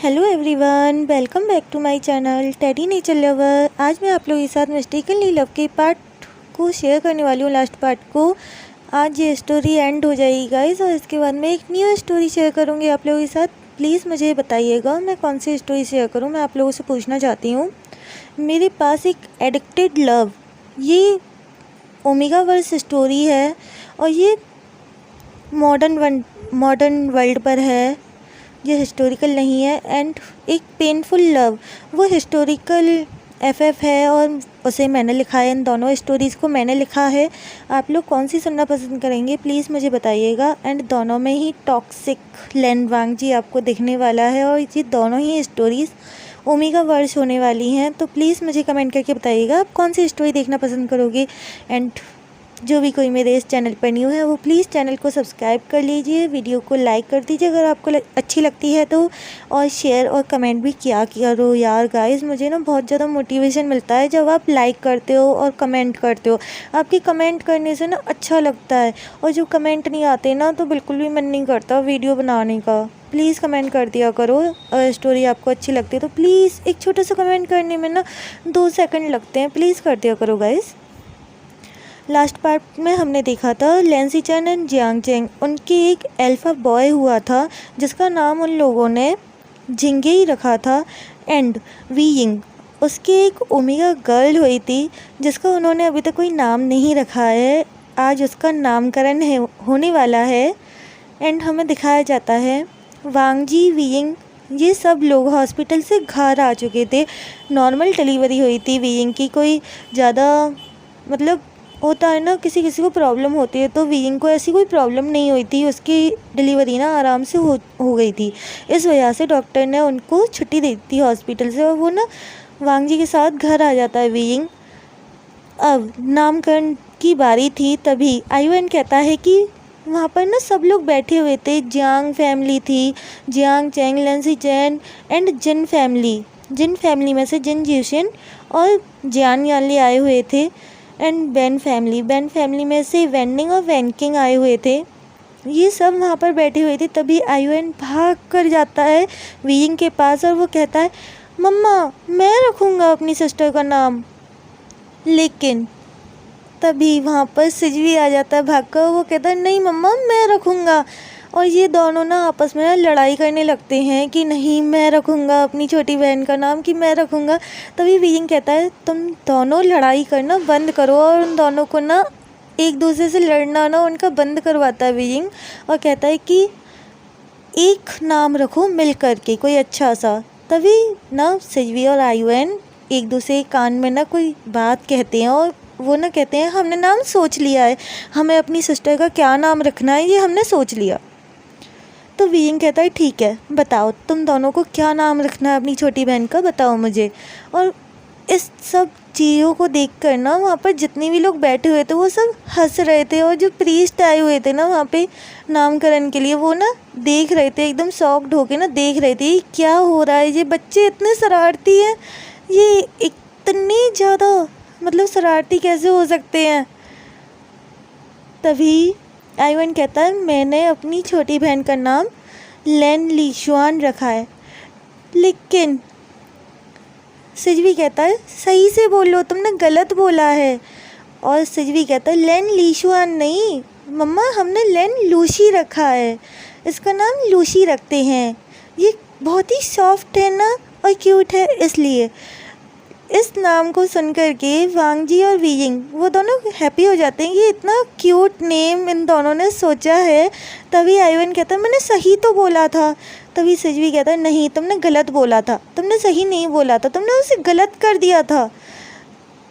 Hello everyone, welcome back to my channel Teddy Nature Lover. आज मैं आप लोगों के साथ मिस्टेकनली लव के पार्ट को शेयर करने वाली हूँ, लास्ट पार्ट को। आज ये स्टोरी एंड हो जाएगी गाइस, और इसके बाद मैं एक न्यू स्टोरी शेयर करूँगी आप लोगों के साथ। प्लीज़ मुझे बताइएगा मैं कौन सी स्टोरी शेयर करूँ। मैं आप लोगों से पूछना चाहती हूँ, मेरे पास एक एडिक्टेड लव, ये ओमेगा वर्स स्टोरी है और ये मॉडर्न वर्ल्ड पर है, ये हिस्टोरिकल नहीं है। एंड एक पेनफुल लव, वो हिस्टोरिकल एफएफ है और उसे मैंने लिखा है। इन दोनों स्टोरीज़ को मैंने लिखा है। आप लोग कौन सी सुनना पसंद करेंगे प्लीज़ मुझे बताइएगा। एंड दोनों में ही टॉक्सिक लेन वांगजी आपको दिखने वाला है और ये दोनों ही स्टोरीज़ ओमेगा वर्स होने वाली हैं। तो प्लीज़ मुझे कमेंट करके बताइएगा आप कौन सी स्टोरी देखना पसंद करोगे। एंड जो भी कोई मेरे इस चैनल पर न्यू है वो प्लीज़ चैनल को सब्सक्राइब कर लीजिए, वीडियो को लाइक कर दीजिए अगर आपको अच्छी लगती है तो, और शेयर और कमेंट भी किया करो यार गाइस। मुझे ना बहुत ज़्यादा मोटिवेशन मिलता है जब आप लाइक करते हो और कमेंट करते हो। आपकी कमेंट करने से ना अच्छा लगता है, और जो कमेंट नहीं आते ना तो बिल्कुल भी मन नहीं करता वीडियो बनाने का। प्लीज़ कमेंट कर दिया करो। अगर स्टोरी आपको अच्छी लगती है तो प्लीज़, एक छोटा सा कमेंट करने में ना 2 सेकंड लगते हैं, प्लीज़ कर दिया करो गाइस। लास्ट पार्ट में हमने देखा था लैंसी चैन एंड जियांग चेंग, उनके एक अल्फा बॉय हुआ था जिसका नाम उन लोगों ने जिंगे ही रखा था। एंड वी यिंग, उसकी एक ओमेगा गर्ल हुई थी जिसका उन्होंने अभी तक कोई नाम नहीं रखा है। आज उसका नामकरण होने वाला है। एंड हमें दिखाया जाता है वांगजी, वी यिंग, ये सब लोग हॉस्पिटल से घर आ चुके थे। नॉर्मल डिलीवरी हुई थी वी यिंग की, कोई ज़्यादा मतलब होता है ना किसी किसी को प्रॉब्लम होती है, तो वीइंग को ऐसी कोई प्रॉब्लम नहीं हुई थी, उसकी डिलीवरी ना आराम से हो गई थी। इस वजह से डॉक्टर ने उनको छुट्टी दे दी थी हॉस्पिटल से, और वो ना वांगजी के साथ घर आ जाता है वीइंग। अब नामकरण की बारी थी, तभी आयुएन कहता है कि वहाँ पर ना सब लोग बैठे हुए थे। जियांग फैमिली थी, Jiang Cheng, Lancy Chan and Jin family में से जिन जिशिन और जियान यानली आए हुए थे। एंड बेन फैमिली में से वेंडिंग और वैंकिंग आए हुए थे। ये सब वहाँ पर बैठे हुए थे। तभी आयुएन भाग कर जाता है वीइंग के पास और वो कहता है, मम्मा मैं रखूँगा अपनी सिस्टर का नाम। लेकिन तभी वहाँ पर सिजवी आ जाता है भाग कर, वो कहता है नहीं मम्मा मैं रखूँगा। और ये दोनों ना आपस में लड़ाई करने लगते हैं कि नहीं मैं रखूँगा अपनी छोटी बहन का नाम, कि मैं रखूँगा। तभी वीइंग कहता है तुम दोनों लड़ाई करना बंद करो, और उन दोनों को ना एक दूसरे से लड़ना ना उनका बंद करवाता है वीइंग, और कहता है कि एक नाम रखो मिल करके कोई अच्छा सा। तभी ना सिजवी और आयुएन एक दूसरे के कान में ना कोई बात कहते हैं, और वो ना कहते हैं हमने नाम सोच लिया है, हमें अपनी सिस्टर का क्या नाम रखना है ये हमने सोच लिया। तो वीइंग कहता है ठीक है बताओ तुम दोनों को क्या नाम रखना है अपनी छोटी बहन का, बताओ मुझे। और इस सब चीज़ों को देख कर ना वहाँ पर जितने भी लोग बैठे हुए थे वो सब हंस रहे थे, और जो प्रीस्ट आए हुए थे ना वहाँ पे नामकरण के लिए, वो ना देख रहे थे एकदम शॉक्ड होके ना देख रहे थे क्या हो रहा है, ये बच्चे इतने शरारती हैं, ये इतने ज़्यादा मतलब शरारती कैसे हो सकते हैं। तभी आयुएन कहता है मैंने अपनी छोटी बहन का नाम लेन लीशुआन रखा है। लेकिन सिजवी कहता है सही से बोलो तुमने गलत बोला है। और सिजवी कहता है लेन लीशुआन नहीं मम्मा, हमने लेन लूसी रखा है, इसका नाम लूसी रखते हैं, ये बहुत ही सॉफ्ट है ना और क्यूट है इसलिए। इस नाम को सुनकर के वांगजी और वीइंग वो दोनों हैप्पी हो जाते हैं, ये इतना क्यूट नेम इन दोनों ने सोचा है। तभी आयुएन कहता है मैंने सही तो बोला था। तभी सिजवी कहता है नहीं तुमने गलत बोला था, तुमने सही नहीं बोला था, तुमने उसे गलत कर दिया था।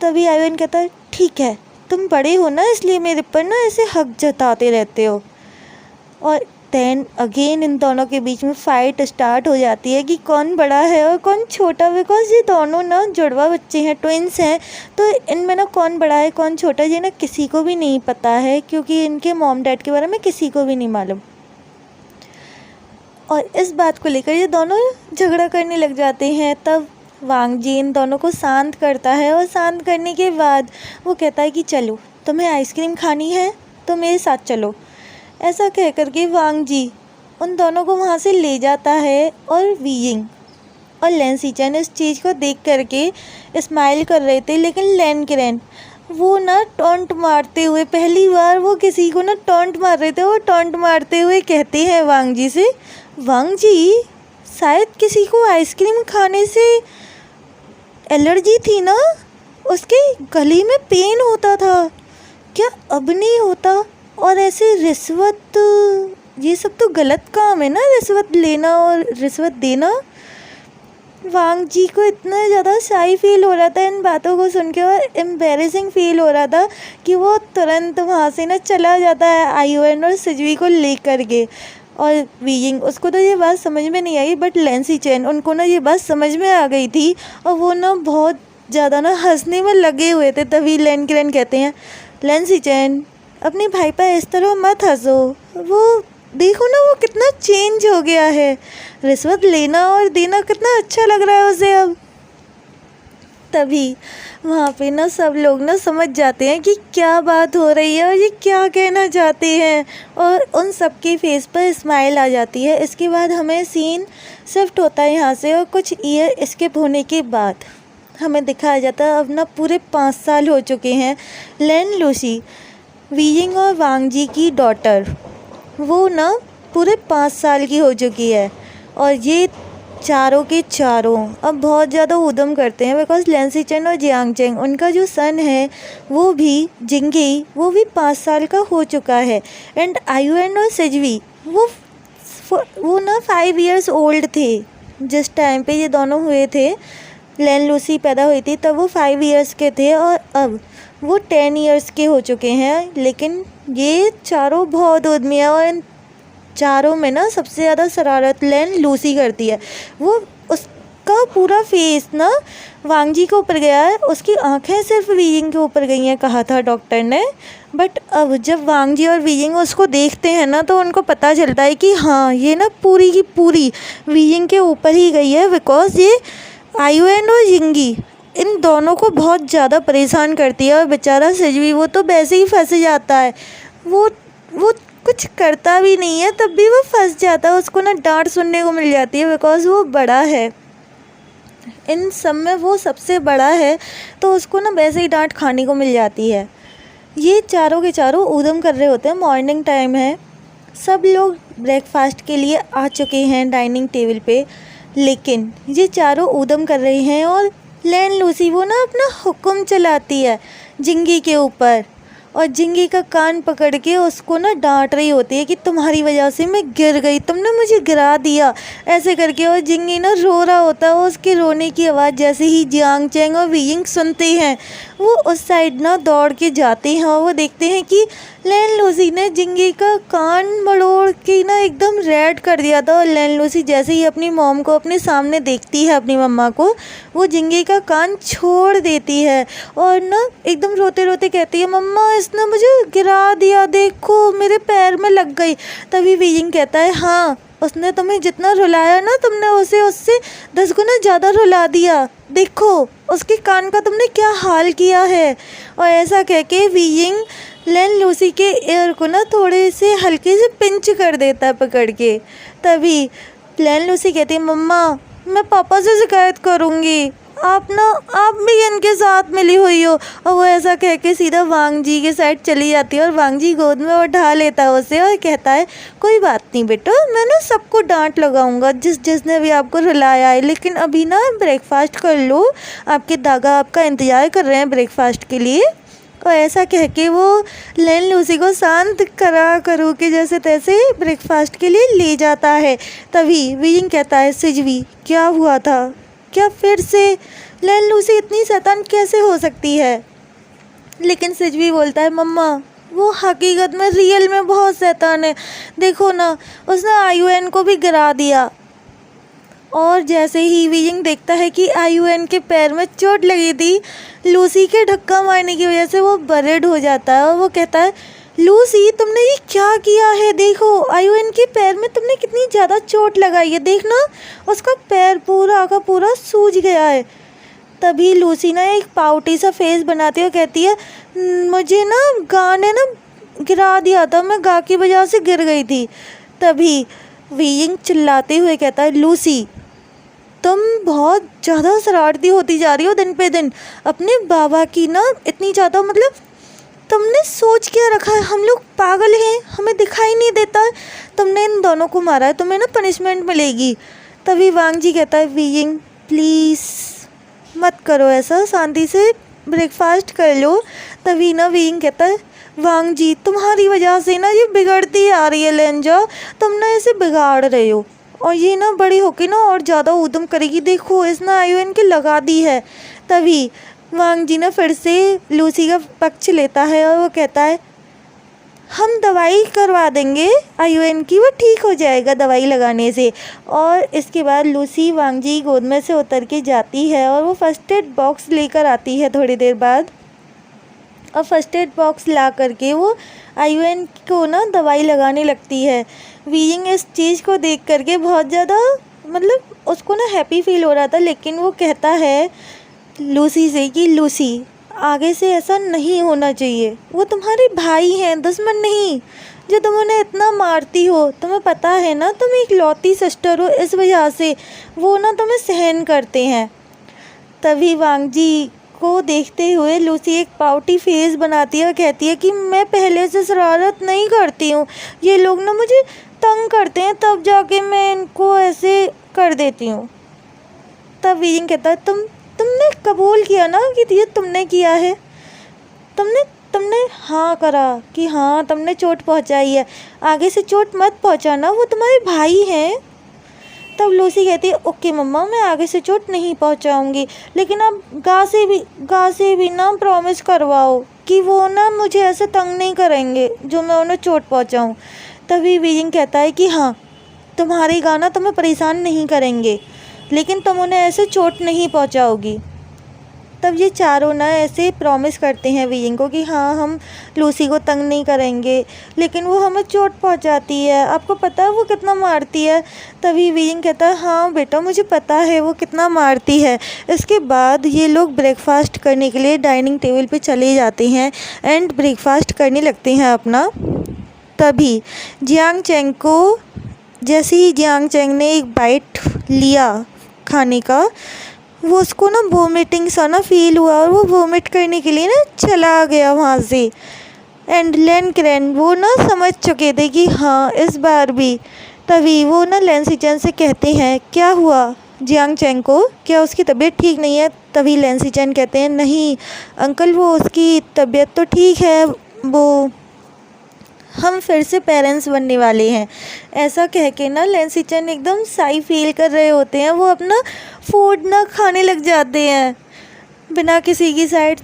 तभी आयुएन कहता है ठीक है तुम बड़े हो ना इसलिए मेरे पर ना ऐसे हक जताते रहते हो। और देन अगेन इन दोनों के बीच में फ़ाइट स्टार्ट हो जाती है कि कौन बड़ा है और कौन छोटा, बिकॉज ये दोनों ना जुड़वा बच्चे हैं, ट्विंस हैं, तो इनमें ना कौन बड़ा है कौन छोटा ये ना किसी को भी नहीं पता है, क्योंकि इनके मॉम डैड के बारे में किसी को भी नहीं मालूम। और इस बात को लेकर ये दोनों झगड़ा करने लग जाते हैं। तब वांगजी इन दोनों को शांत करता है, और शांत करने के बाद वो कहता है कि चलो तुम्हें आइसक्रीम खानी है तो मेरे साथ चलो। ऐसा कह कर के वांगजी उन दोनों को वहाँ से ले जाता है, और वीइंग और लेंसी चैन इस चीज़ को देख करके स्माइल कर रहे थे, लेकिन लैनग्रेन वो ना टॉन्ट मारते हुए, पहली बार वो किसी को ना टॉन्ट मार रहे थे, वो टॉन्ट मारते हुए कहते हैं वांग जी से, वांग जी शायद किसी को आइसक्रीम खाने से एलर्जी थी ना, उसके गले में पेन होता था, क्या अब नहीं होता? और ऐसे रिश्वत, ये सब तो गलत काम है ना, रिश्वत लेना और रिश्वत देना। वांग जी को इतना ज़्यादा शाई फील हो रहा था इन बातों को सुन के, और एम्बेरसिंग फील हो रहा था कि वो तुरंत वहाँ से ना चला जाता है आईयूएन और सिजवी को लेकर के। और वीइंग, उसको तो ये बात समझ में नहीं आई, बट लेंसी चैन उनको ना ये बात समझ में आ गई थी, और वो ना बहुत ज़्यादा ना हंसने में लगे हुए थे। तभी लैनग्रेन कहते हैं, लेंसी चैन अपने भाई पर इस तरह मत हंसो, वो देखो ना वो कितना चेंज हो गया है, रिश्वत लेना और देना कितना अच्छा लग रहा है उसे अब। तभी वहाँ पे ना सब लोग ना समझ जाते हैं कि क्या बात हो रही है और ये क्या कहना चाहते हैं, और उन सब के फेस पर स्माइल आ जाती है। इसके बाद हमें सीन शिफ्ट होता है यहाँ से, और कुछ ईयर स्किप होने के बाद हमें दिखाया जाता है अब ना पूरे 5 साल हो चुके हैं। लैन लूसी, वीइंग और वांग जी की डॉटर, वो ना पूरे 5 साल की हो चुकी है, और ये चारों के चारों अब बहुत ज़्यादा उद्यम करते हैं, बिकॉज लेंसी चैन और जियांग चैंग, उनका जो सन है वो भी जिंगी, वो भी 5 साल का हो चुका है। एंड आईयूएन और सिजवी वो ना 5 इयर्स ओल्ड थे जिस टाइम पे ये दोनों हुए थे, लैन लूसी पैदा हुई थी तब वो 5 इयर्स के थे, और अब वो 10 इयर्स के हो चुके हैं। लेकिन ये चारों बहुत उद्यमी है, और इन चारों में ना सबसे ज़्यादा शरारत लैन लूसी करती है। वो उसका पूरा फेस ना वांग जी के ऊपर गया है, उसकी आंखें सिर्फ वीइंग के ऊपर गई हैं कहा था डॉक्टर ने, बट अब जब वांग जी और वीइंग उसको देखते हैं ना तो उनको पता चलता है कि हाँ ये ना पूरी की पूरी वीइंग के ऊपर ही गई है, बिकॉज ये आईयूएन और जिंगी इन दोनों को बहुत ज़्यादा परेशान करती है। और बेचारा सिजवी वो तो वैसे ही फंस जाता है, वो कुछ करता भी नहीं है तब भी वो फंस जाता है, उसको ना डांट सुनने को मिल जाती है, बिकॉज वो बड़ा है, इन सब में वो सबसे बड़ा है, तो उसको ना वैसे ही डांट खाने को मिल जाती है। ये चारों के चारों ऊधम कर रहे होते हैं, मॉर्निंग टाइम है, सब लोग ब्रेकफास्ट के लिए आ चुके हैं डाइनिंग टेबल पे, लेकिन ये चारों ऊधम कर रहे हैं, और लैन लूसी वो ना अपना हुक्म चलाती है जिंगी के ऊपर, और जिंगी का कान पकड़ के उसको ना डांट रही होती है कि तुम्हारी वजह से मैं गिर गई, तुमने मुझे गिरा दिया, ऐसे करके। और जिंगी ना रो रहा होता है, उसके रोने की आवाज़ जैसे ही जियांग चैंग और वीइंग सुनते हैं, वो उस साइड ना दौड़ के जाते हैं, और वो देखते हैं कि लैन लूसी ने जिंगी का कान मरोड़ के ना एकदम रेड कर दिया था। और लैन लूसी जैसे ही अपनी मॉम को अपने सामने देखती है, अपनी मम्मा को, वो जिंगी का कान छोड़ देती है, और ना एकदम रोते रोते कहती है, मम्मा इसने मुझे गिरा दिया, देखो मेरे पैर में लग गई। तभी वीइंग कहता है, हाँ उसने तुम्हें जितना रुलाया ना, तुमने उसे उससे 10 गुना ज़्यादा रुला दिया, देखो उसके कान का तुमने क्या हाल किया है। और ऐसा कह के वीइंग लैन लूसी के एयर को ना थोड़े से हल्के से पिंच कर देता है पकड़ के। तभी लैन लूसी कहती है, मम्मा मैं पापा से शिकायत करूँगी, आप भी इनके साथ मिली हुई हो। और वो ऐसा कह के सीधा वांग जी के साइड चली जाती है, और वांग जी गोद में उठा लेता है उसे, और कहता है, कोई बात नहीं बेटा, मैं ना सबको डांट लगाऊंगा जिसने भी आपको रुलाया है, लेकिन अभी ना ब्रेकफास्ट कर लो, आपके दादा आपका इंतज़ार कर रहे हैं ब्रेकफास्ट के लिए। और ऐसा कह के वो लैन लूसी को शांत करू के जैसे तैसे ब्रेकफास्ट के लिए ले जाता है। तभी वीइंग कहता है, सिजवी क्या हुआ था, क्या फिर से लैन लूसी इतनी शैतान कैसे हो सकती है? लेकिन सिजवी बोलता है, मम्मा वो हकीकत में रियल में बहुत शैतान है, देखो ना उसने आईयूएन को भी गिरा दिया। और जैसे ही वीइंग देखता है कि आईयूएन के पैर में चोट लगी थी, लूसी के धक्का मारने की वजह से वो बरेड हो जाता है, और वो कहता है, लूसी तुमने ये क्या किया है, देखो आईयूएन के पैर में तुमने कितनी ज़्यादा चोट लगाई है, देखना उसका पैर पूरा का पूरा सूज गया है। तभी लूसी ना एक पाउटी सा फेस बनाती है और कहती है, मुझे ना गा ने ना गिरा दिया था, मैं गा की वजह से गिर गई थी। तभी वीइंग चिल्लाते हुए कहता है, लूसी तुम बहुत ज़्यादा शरारती होती जा रही हो दिन पे दिन। अपने बाबा की ना इतनी ज़्यादा मतलब तुमने सोच क्या रखा है? हम लोग पागल हैं, हमें दिखाई नहीं देता। तुमने इन दोनों को मारा है, तुम्हें ना पनिशमेंट मिलेगी। तभी वांग जी कहता है वीइंग प्लीज़ मत करो ऐसा, शांति से ब्रेकफास्ट कर लो। तभी ना वीइंग कहता है वांग जी तुम्हारी वजह से ना ये बिगड़ती आ रही है लेंजा, तुम ना इसे बिगाड़ रहे हो और ये ना बड़ी होके ना और ज़्यादा ऊधम करेगी, देखो इसने आयुएन के लगा दी है। तभी वांग जी ना फिर से लूसी का पक्ष लेता है और वो कहता है हम दवाई करवा देंगे आयुएन की, वो ठीक हो जाएगा दवाई लगाने से। और इसके बाद लूसी वांग जी गोद में से उतर के जाती है और वो फर्स्ट एड बॉक्स लेकर आती है थोड़ी देर बाद। और फर्स्ट एड बॉक्स ला करके वो आयुएन को ना दवाई लगाने लगती है। वीइंग इस चीज़ को देख करके बहुत ज़्यादा मतलब उसको ना हैप्पी फील हो रहा था, लेकिन वो कहता है लूसी से कि लूसी आगे से ऐसा नहीं होना चाहिए, वो तुम्हारे भाई हैं दुश्मन नहीं, जो तुम उन्हें इतना मारती हो। तुम्हें पता है ना तुम एक लौती सिस्टर हो, इस वजह से वो ना तुम्हें सहन करते हैं। तभी वांग जी को देखते हुए लूसी एक पाउटी फेस बनाती है और कहती है कि मैं पहले से शरारत नहीं करती हूँ, ये लोग ना मुझे तंग करते हैं तब जाके मैं इनको ऐसे कर देती हूँ। तब वीइंग कहता है तुमने कबूल किया ना कि ये तुमने किया है, तुमने हाँ करा कि हाँ तुमने चोट पहुँचाई है, आगे से चोट मत पहुँचाना, वो तुम्हारे भाई हैं। तब लूसी कहती है ओके मम्मा मैं आगे से चोट नहीं पहुंचाऊंगी, लेकिन आप गा से भी ना प्रॉमिस करवाओ कि वो ना मुझे ऐसे तंग नहीं करेंगे जो मैं उन्हें चोट पहुंचाऊं। तभी वीइंग कहता है कि हाँ तुम्हारे गाना तुम्हें परेशान नहीं करेंगे, लेकिन तुम उन्हें ऐसे चोट नहीं पहुंचाओगी। तब ये चारों ना ऐसे प्रॉमिस करते हैं वीइंग को कि हाँ हम लूसी को तंग नहीं करेंगे, लेकिन वो हमें चोट पहुंचाती है, आपको पता है वो कितना मारती है। तभी वीइंग कहता है हाँ बेटा मुझे पता है वो कितना मारती है। इसके बाद ये लोग ब्रेकफास्ट करने के लिए डाइनिंग टेबल पे चले जाते हैं एंड ब्रेकफास्ट करने लगते हैं अपना। तभी जियांग चैंग को जैसे ही जियांग चैंग ने एक बाइट लिया खाने का, वो उसको ना वोमिटिंग सा ना फील हुआ और वो वोमिट करने के लिए ना चला गया वहाँ से। एंड लेन क्रैन वो ना समझ चुके थे कि हाँ इस बार भी। तभी वो ना लैन सिचन से कहते हैं क्या हुआ जियांग चैंग को, क्या उसकी तबीयत ठीक नहीं है? तभी लैन सिचन कहते हैं नहीं अंकल वो उसकी तबीयत तो ठीक है, वो हम फिर से पेरेंट्स बनने वाले हैं। ऐसा कह के ना लैन सिचन एकदम साई फील कर रहे होते हैं, वो अपना फूड ना खाने लग जाते हैं बिना किसी की साइड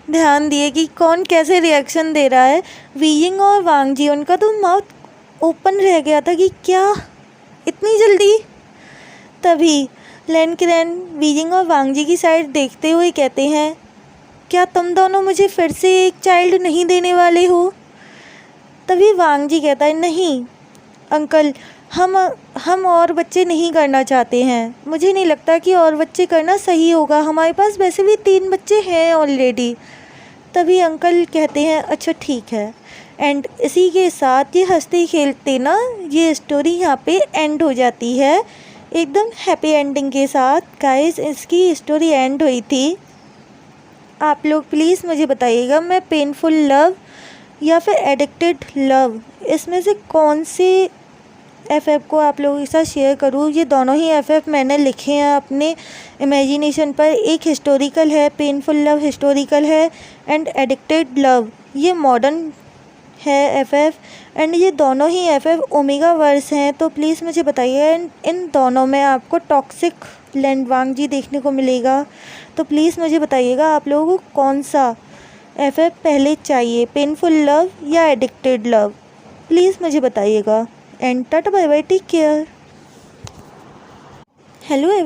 ध्यान दिए कि कौन कैसे रिएक्शन दे रहा है। वीइंग और वांग जी उनका तो माउथ ओपन रह गया था कि क्या इतनी जल्दी। तभी लैन क्रैन वीइंग और वांग जी की साइड देखते हुए कहते हैं क्या तुम दोनों मुझे फिर से एक चाइल्ड नहीं देने वाले हो? तभी वांग जी कहता है नहीं अंकल हम और बच्चे नहीं करना चाहते हैं, मुझे नहीं लगता कि और बच्चे करना सही होगा, हमारे पास वैसे भी 3 बच्चे हैं ऑलरेडी। तभी अंकल कहते हैं अच्छा ठीक है। एंड इसी के साथ ये हंसते खेलते ना ये स्टोरी यहाँ पे एंड हो जाती है एकदम हैप्पी एंडिंग के साथ। गाइस इसकी स्टोरी एंड हुई थी। आप लोग प्लीज़ मुझे बताइएगा मैं पेनफुल लव या फिर एडिक्टेड लव इसमें से कौन से एफएफ को आप लोगों के साथ शेयर करूँ। ये दोनों ही एफएफ मैंने लिखे हैं अपने इमेजिनेशन पर। एक हिस्टोरिकल है, पेनफुल लव हिस्टोरिकल है एंड एडिक्टेड लव ये मॉडर्न है एफएफ। एंड ये दोनों ही एफएफ ओमेगा वर्स हैं। तो प्लीज़ मुझे बताइए एंड इन दोनों में आपको टॉक्सिक लैंड वांग जी देखने को मिलेगा। तो प्लीज़ मुझे बताइएगा आप लोगों को कौन सा एफएफ पहले चाहिए, पेनफुल लव या एडिक्टेड लव, प्लीज़ मुझे बताइएगा। And tata bye bye, take care. Hello